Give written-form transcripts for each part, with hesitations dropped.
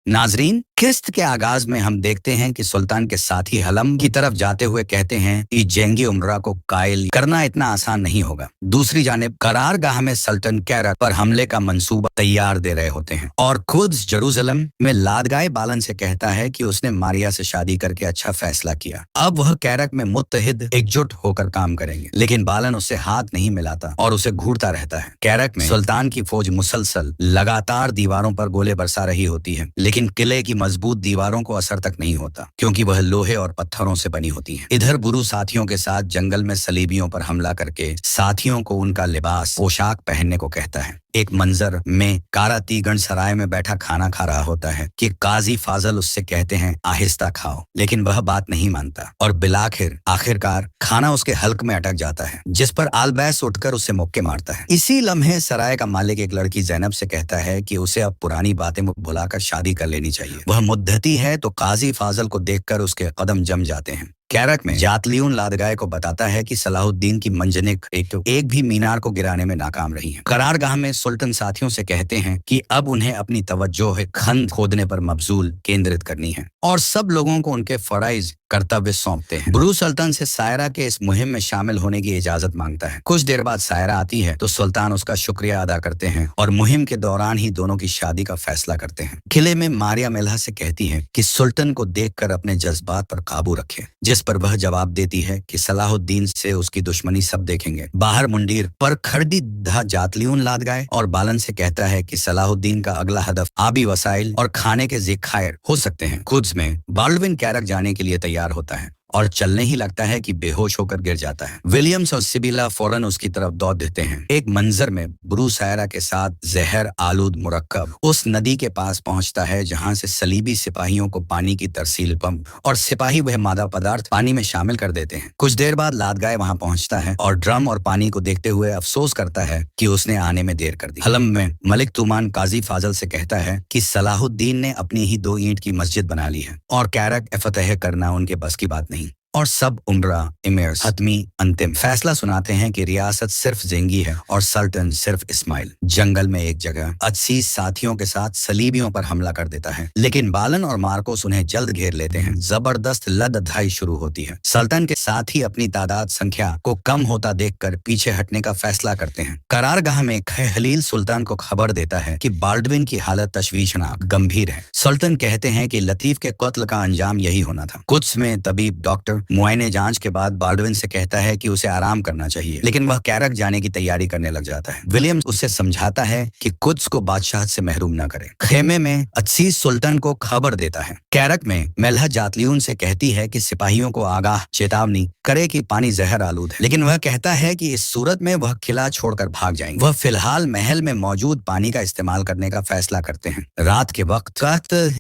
नाजरीन, किस्त के आगाज में हम देखते हैं कि सुल्तान के साथी हलम की तरफ जाते हुए कहते हैं कि जंगी उमरा को कायल करना इतना आसान नहीं होगा। दूसरी जानिब करारगाह में सल्तन कैरक पर हमले का मंसूबा तैयार दे रहे होते हैं और खुद जेरूसलम में लादगाए बालन से कहता है कि उसने मारिया से शादी करके अच्छा फैसला किया। अब वह कैरक में मुत्तहिद एकजुट होकर काम करेंगे, लेकिन बालन उससे हाथ नहीं मिलाता और उसे घूरता रहता है। कैरक में सुल्तान की फौज मुसलसल लगातार दीवारों पर गोले बरसा रही होती है, लेकिन किले की मजबूत दीवारों को असर तक नहीं होता क्योंकि वह लोहे और पत्थरों से बनी होती हैं। इधर बुरू साथियों के साथ जंगल में सलीबियों पर हमला करके साथियों को उनका लिबास पोशाक पहनने को कहता है। एक मंजर में कारा तीगण सराय में बैठा खाना खा रहा होता है कि काजी फाजल उससे कहते हैं आहिस्ता खाओ, लेकिन वह बात नहीं मानता और आखिरकार खाना उसके हल्क में अटक जाता है, जिस पर आलबैस उठकर उसे मुक्के मारता है। इसी लम्हे सराय का मालिक एक लड़की ज़ैनब से कहता है कि उसे अब पुरानी बातें भुलाकर शादी कर लेनी चाहिए। वह मुद्दती है तो काजी फाजल को देखकर उसके कदम जम जाते हैं। कैरक में जातलियून लादगाए को बताता है कि सलाहुद्दीन की मंजनिक एक भी मीनार को गिराने में नाकाम रही है। करारगाह में सुल्तान साथियों से कहते हैं कि अब उन्हें अपनी तवज्जो खंद खोदने पर मबजूल केंद्रित करनी है और सब लोगों को उनके फराइज कर्तव्य सौंपते हैं। ब्रू सुल्तान से सायरा के इस मुहिम में शामिल होने की इजाजत मांगता है। कुछ देर बाद सायरा आती है तो सुल्तान उसका शुक्रिया अदा करते हैं और मुहिम के दौरान ही दोनों की शादी का फैसला करते हैं। किले में मारिया मेल्हा से कहती है कि सुल्तान को देखकर अपने जज्बात पर काबू रखे, जिस पर वह जवाब देती है कि सलाहुद्दीन से उसकी दुश्मनी सब देखेंगे। बाहर मुंडीर पर खड़दी जातलियून लादगाए और बालन से कहता है कि सलाहुद्दीन का अगला हदफ आबी वसाइल और खाने के ज़खायर हो सकते हैं। खुद में बाल्डविन कैरक जाने के लिए तैयार होता है और चलने ही लगता है कि बेहोश होकर गिर जाता है। विलियम्स और सिबिला फौरन उसकी तरफ दौड़ देते हैं। एक मंजर में ब्रू सायरा के साथ जहर आलूद मुरक्कब उस नदी के पास पहुंचता है जहां से सलीबी सिपाहियों को पानी की तरसील पंप और सिपाही वह मादा पदार्थ पानी में शामिल कर देते हैं। कुछ देर बाद लादगाए वहां पहुंचता है और ड्रम और पानी को देखते हुए अफसोस करता है कि उसने आने में देर कर दी। हलम में मलिक तुमान काजी फाजल से कहता है कि सलाहुद्दीन ने अपनी ही 2 ईंट की मस्जिद बना ली है और कैरक फतह करना उनके बस की बात नहीं। और सब उमरा इमिर्स हतमी अंतिम फैसला सुनाते हैं कि रियासत सिर्फ जेंगी है और सल्तन सिर्फ इस्माइल। जंगल में एक जगह अजीज साथियों के साथ सलीबियों पर हमला कर देता है, लेकिन बालन और मार्कोस उन्हें जल्द घेर लेते हैं। जबरदस्त लद्दाई शुरू होती है। सल्तन के साथ ही अपनी तादाद संख्या को कम होता देखकर पीछे हटने का फैसला करते हैं। करारगाह में खलील सुल्तान को खबर देता है कि बाल्डविन की हालत तशवीशनाक गंभीर है। सुल्तान कहते हैं कि लतीफ के कत्ल का अंजाम यही होना था। कुछ में तबीब डॉक्टर मुआयने जांच के बाद बाल्डविन से कहता है कि उसे आराम करना चाहिए, लेकिन वह कैरक जाने की तैयारी करने लग जाता है। विलियम्स उससे समझाता है कि कुद्स को बादशाह से महरूम न करे। खेमे में अजीज सुल्तान को खबर देता है। कैरक में मेल्हा जातलियून से कहती है कि सिपाहियों को आगाह चेतावनी करे कि पानी जहर आलूद है, लेकिन वह कहता है कि इस सूरत में वह किला छोड़कर भाग जाएंगे। वह फिलहाल महल में मौजूद पानी का इस्तेमाल करने का फैसला करते हैं। रात के वक्त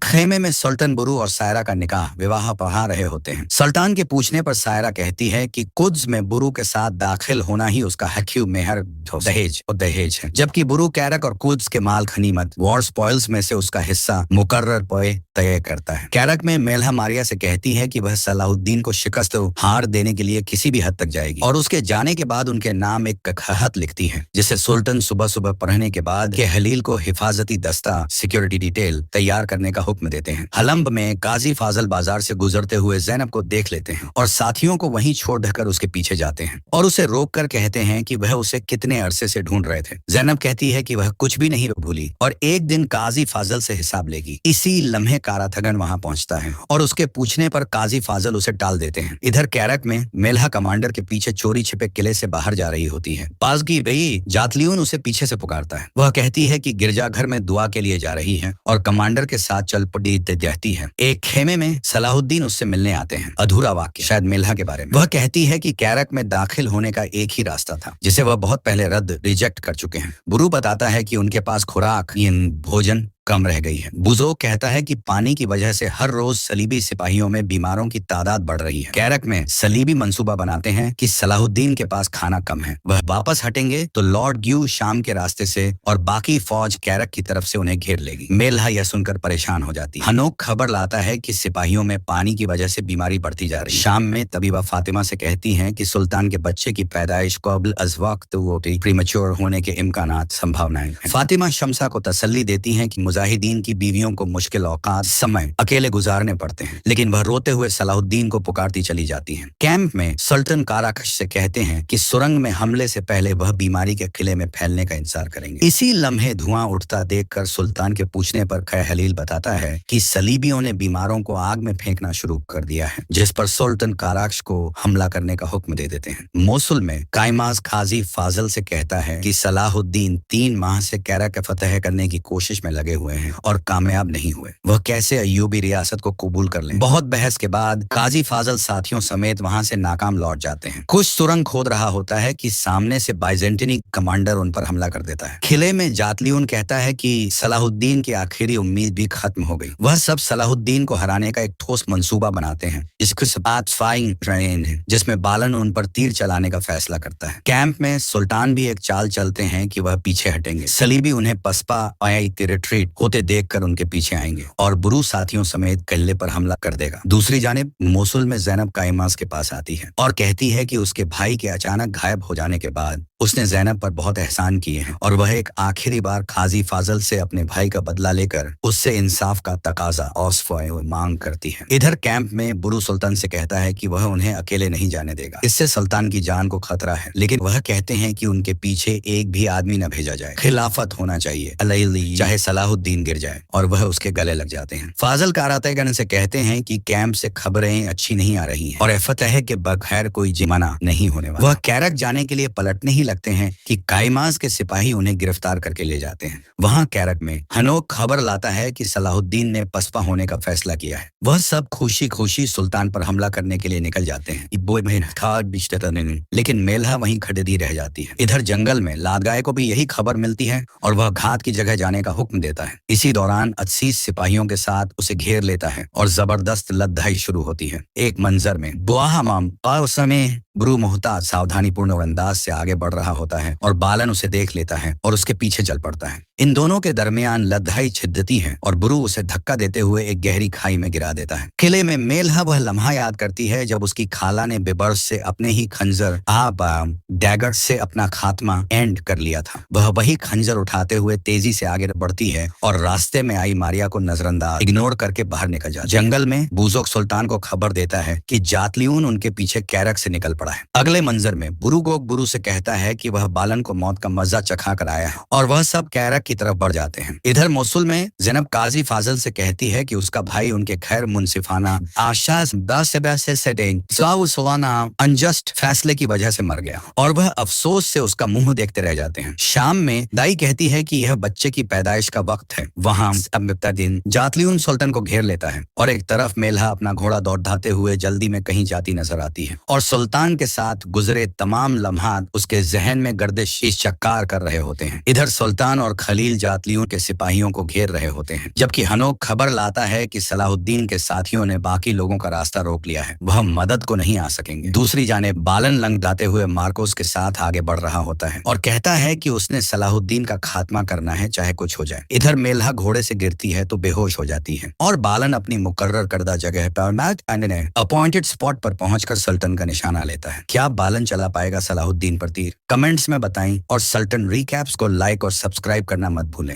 खेमे में सुल्तान बुरू और सायरा का निकाह विवाह पढ़ा रहे होते हैं। सुल्तान के पूछने पर सायरा कहती है कि कुद्स में बुरू के साथ दाखिल होना ही उसका हक्यू मेहर दहेज है, जबकि बुरू कैरक और कुद्स के माल खनीमत वॉर स्पॉइल्स में से उसका हिस्सा मुकर्रर पोए तय करता है। कैरक में मेल्हा मारिया से कहती है कि वह सलाहुद्दीन को शिकस्त हार देने के लिए किसी भी हद तक जाएगी और उसके जाने के बाद उनके नाम एक खत लिखती है, जिसे सुल्तान सुबह सुबह पढ़ने के बाद के हलील को हिफाजती दस्ता सिक्योरिटी डिटेल तैयार करने का हुक्म देते हैं। हलम्ब में काजी फाजल बाजार से गुजरते हुए ज़ैनब को देख लेते हैं और साथियों को वहीं छोड़ कर उसके पीछे जाते हैं और उसे रोक कर कहते हैं कि वह उसे कितने अरसे से ढूंढ रहे थे। ज़ैनब कहती है कि वह कुछ भी नहीं भूली और एक दिन काजी फाजल से हिसाब लेगी। इसी लम्हे काराथगन वहां पहुंचता है और उसके पूछने पर काजी फाजल उसे टाल देते हैं। इधर कैरक में मेल्हा कमांडर के पीछे चोरी छिपे किले से बाहर जा रही होती है। पास की गई जातलियून उसे पीछे से पुकारता है। वह कहती है कि गिरजाघर में दुआ के लिए जा रही है और कमांडर के साथ चल पड़ी जाती है। एक खेमे में सलाहुद्दीन उससे मिलने आते हैं। अधूरा वाक्य शायद मेल्हा के बारे में। वह कहती है कि कैरक में दाखिल होने का एक ही रास्ता था, जिसे वह बहुत पहले रिजेक्ट कर चुके हैं। बुरू बताता है कि उनके पास खुराक भोजन कम रह गई है। बुजो कहता है कि पानी की वजह से हर रोज सलीबी सिपाहियों में बीमारों की तादाद बढ़ रही है। कैरक में सलीबी मंसूबा बनाते हैं कि सलाहुद्दीन के पास खाना कम है, वह वापस हटेंगे तो लॉर्ड ग्यू शाम के रास्ते से और बाकी फौज कैरक की तरफ से उन्हें घेर लेगी। मेल्हा यह सुनकर परेशान हो जाती है। हनोक खबर लाता है कि सिपाहियों में पानी की वजह से बीमारी बढ़ती जा रही है। शाम में तबीबा फातिमा से कहती है कि सुल्तान के बच्चे की पैदाइश कबल अज वक्त प्रीमेच्योर होने के इम्कानात संभावनाएं हैं। फातिमा शमसा को तसल्ली देती है कि मुजाहिदीन की बीवियों को मुश्किल औकात समय अकेले गुजारने पड़ते हैं, लेकिन वह रोते हुए सलाहुद्दीन को पुकारती चली जाती हैं। कैंप में सुल्तान काराकश से कहते हैं कि सुरंग में हमले से पहले वह बीमारी के किले में फैलने का इंतजार करेंगे। इसी लम्हे धुआं उठता देखकर सुल्तान के पूछने पर कै हलील बताता है कि सलीबियों ने बीमारों को आग में फेंकना शुरू कर दिया है, जिस पर सुल्तान काराकश को हमला करने का हुक्म दे देते हैं। मोसुल में कायमाज काजी फाजल से कहता है कि सलाहुद्दीन 3 माह से कैरा के फतह करने की कोशिश में लगे हुए हैं और कामयाब नहीं हुए। वह कैसे अय्यूबी रियासत को कबूल कर लें। बहुत बहस के बाद काजी फाजल साथियों समेत वहां से नाकाम लौट जाते हैं। कुछ सुरंग खोद रहा होता है कि सामने से बाइजेंटिनी कमांडर उन पर हमला कर देता है। किले में जातलियून कहता है कि सलाहुद्दीन की आखिरी उम्मीद भी खत्म हो गई। वह सब सलाहुद्दीन को हराने का एक ठोस मंसूबा बनाते हैं। इसके साथ फाइंग ट्रेन है, जिसमें बालन उन पर तीर चलाने का फैसला करता है। कैंप में सुल्तान भी एक चाल चलते हैं कि वह पीछे हटेंगे। सलीबी उन्हें पसपा रिट्रीट होते देखकर उनके पीछे आएंगे और बुरू साथियों समेत किले पर हमला कर देगा। दूसरी जानिब मोसुल में ज़ैनब कायमास के पास आती है और कहती है कि उसके भाई के अचानक गायब हो जाने के बाद उसने ज़ैनब पर बहुत एहसान किए हैं और वह एक आखिरी बार काजी फाजल से अपने भाई का बदला लेकर उससे इंसाफ का तकाजा और मांग करती है। इधर कैंप में बुरू सुल्तान से कहता है कि वह उन्हें अकेले नहीं जाने देगा। इससे सुल्तान की जान को खतरा है, लेकिन वह कहते हैं कि उनके पीछे एक भी आदमी न भेजा जाए। खिलाफत होना चाहिए, अलैली चाहे सलाहुद्दीन गिर जाए, और वह उसके गले लग जाते हैं। फाजल कारातेगन से कहते हैं कि कैंप से खबरें अच्छी नहीं आ रही हैं और फतह के बगैर कोई जिमाना नहीं होने वाला। वह कैरक जाने के लिए पलटने ही लगते हैं कि कायमाज के सिपाही उन्हें गिरफ्तार करके ले जाते हैं। वहां कैरक में हनोक खबर लाता है कि सलाहुद्दीन ने पसपा होने का फैसला किया है। वह सब खुशी खुशी सुल्तान पर हमला करने के लिए निकल जाते हैं, लेकिन मेलहा वहीं खड़ेदी रह जाती है। इधर जंगल में लादगाय को भी यही खबर मिलती है और वह घात की जगह जाने का हुक्म देता है। इसी दौरान 80 सिपाहियों के साथ उसे घेर लेता है और जबरदस्त लद्दाई शुरू होती है। एक मंजर में बुआहमाम उस समय गुरु मोहताज सावधानी पूर्ण अंदाज से आगे बढ़ रहा होता है और बालन उसे देख लेता है और उसके पीछे चल पड़ता है। इन दोनों के दरमियान लद्दाई छिदती है और बुरु उसे धक्का देते हुए एक गहरी खाई में गिरा देता है। किले में मेलहा वह लम्हा याद करती है जब उसकी खाला ने बेबर्स से अपने ही खंजर डैगर से अपना खात्मा एंड कर लिया था। वह वही खंजर उठाते हुए तेजी से आगे बढ़ती है और रास्ते में आई मारिया को नजरअंदाज इग्नोर करके बाहर निकल जाती है। जंगल में बूजोक सुल्तान को खबर देता है कि जातलियून उनके पीछे कैरक से निकल पड़ा है। अगले मंजर में बुरु से कहता है कि वह बालन को मौत का मजा चखा कर आया है और वह सब कैरक की तरफ बढ़ जाते हैं। इधर मोसुल में ज़ैनब काजी फाजल से कहती है कि उसका भाई उनके खैर मुनसिफाना अनजस्ट फैसले की वजह से मर गया और वह अफसोस से उसका मुंह देखते रह जाते हैं। शाम में दाई कहती है कि यह बच्चे की पैदाइश का वक्त है। वहां दिन जातलियून सुल्तान को घेर लेता है और एक तरफ मेलहा अपना घोड़ा दौड़ाते हुए जल्दी में कहीं जाती नजर आती है और सुल्तान के साथ गुजरे तमाम लम्हात उसके जहन में गर्दिश चक्कार कर रहे होते हैं। इधर सुल्तान और खलील जातलियों के सिपाहियों को घेर रहे होते हैं, जबकि हनोक खबर लाता है कि सलाहुद्दीन के साथियों ने बाकी लोगों का रास्ता रोक लिया है, वह मदद को नहीं आ सकेंगे। दूसरी जानिब बालन लंगड़ाते हुए मार्कोस के साथ आगे बढ़ रहा होता है और कहता है कि उसने सलाहुद्दीन का खात्मा करना है चाहे कुछ हो जाए। इधर मेलहा घोड़े से गिरती है तो बेहोश हो जाती है और बालन अपनी मुकर्रर करदा जगह पर अपॉइंटेड स्पॉट पर पहुंचकर सुल्तान का निशाना लेता है। क्या बालन चला पाएगा सलाहुद्दीन पर तीर? कमेंट्स में बताएं और सुल्तान रिकैप्स को लाइक और सब्सक्राइब करना मत भूलें।